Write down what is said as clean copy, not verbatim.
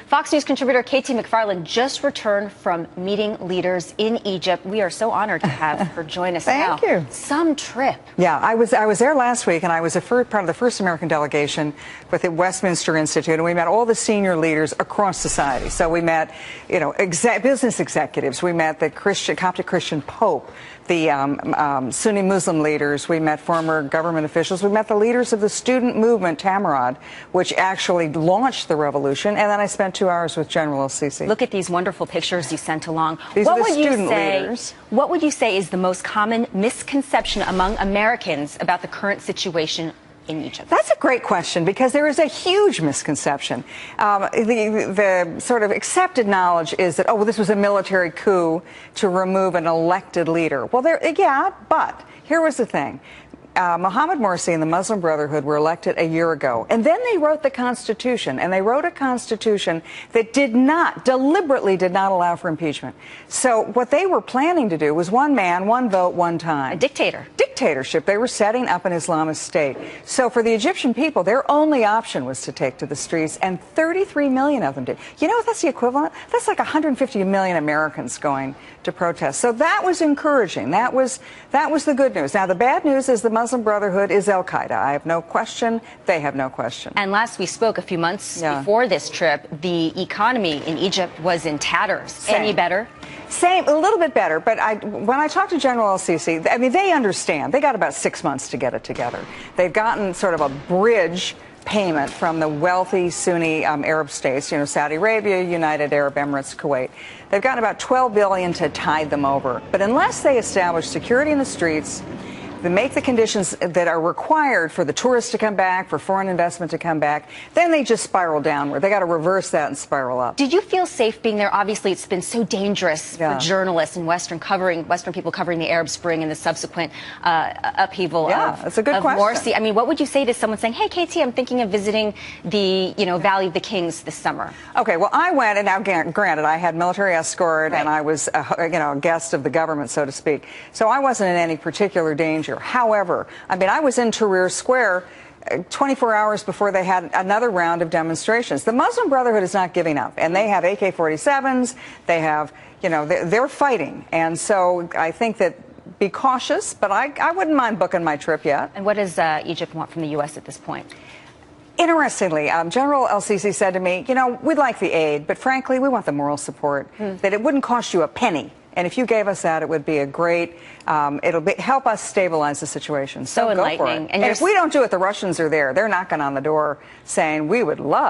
Fox News contributor Katie McFarland just returned from meeting leaders in Egypt. We are so honored to have her join us now. Thank you. Some trip. Yeah, I was there last week, and I was part of the first American delegation with the Westminster Institute, and we met all the senior leaders across society. So we met, business executives. We met the Coptic Christian Pope, the Sunni Muslim leaders. We met former government officials. We met the leaders of the student movement, Tamarod, which actually launched the revolution. And then I spent 2 hours with General el-Sisi. Look at these wonderful pictures you sent along. These are the student leaders. What would you say is the most common misconception among Americans about the current situation in Egypt? That's a great question, because there is a huge misconception. The sort of accepted knowledge is that, this was a military coup to remove an elected leader. Well, but here was the thing. Mohammed Morsi and the Muslim Brotherhood were elected a year ago, and then they wrote the Constitution, and they wrote a Constitution that deliberately did not allow for impeachment. So what they were planning to do was one man, one vote, one time. A dictatorship. They were setting up an Islamist state. So for the Egyptian people, their only option was to take to the streets, and 33 million of them did. You know what that's the equivalent? That's like 150 million Americans going to protest. So that was encouraging. That was the good news. Now, the bad news is the Muslim Brotherhood is Al-Qaeda. I have no question. They have no question. And last we spoke a few months before this trip, the economy in Egypt was in tatters. Same. Any better? Same, a little bit better. But when I talked to General el-Sisi, I mean, they understand. They got about 6 months to get it together. They've gotten sort of a bridge payment from the wealthy Sunni Arab states, Saudi Arabia, United Arab Emirates, Kuwait. They've gotten about $12 billion to tide them over. But unless they establish security in the streets, they make the conditions that are required for the tourists to come back, for foreign investment to come back, then they just spiral downward. They got to reverse that and spiral up. Did you feel safe being there? Obviously, it's been so dangerous for journalists and Western people covering the Arab Spring and the subsequent upheaval that's a good of question. Morsi. I mean, what would you say to someone saying, "Hey, Katie, I'm thinking of visiting the Valley of the Kings this summer"? Okay, well, I went, and now granted, I had military escort, and I was a guest of the government, so to speak. So I wasn't in any particular danger. However, I mean, I was in Tahrir Square 24 hours before they had another round of demonstrations. The Muslim Brotherhood is not giving up, and they have AK-47s. They have, they're fighting. And so I think that be cautious, but I wouldn't mind booking my trip yet. And what does Egypt want from the U.S. at this point? Interestingly, General el-Sisi said to me, we'd like the aid, but frankly, we want the moral support, that it wouldn't cost you a penny. And if you gave us that, it would be a great, help us stabilize the situation. So enlightening. Go for it. And if we don't do it, the Russians are there. They're knocking on the door saying, we would love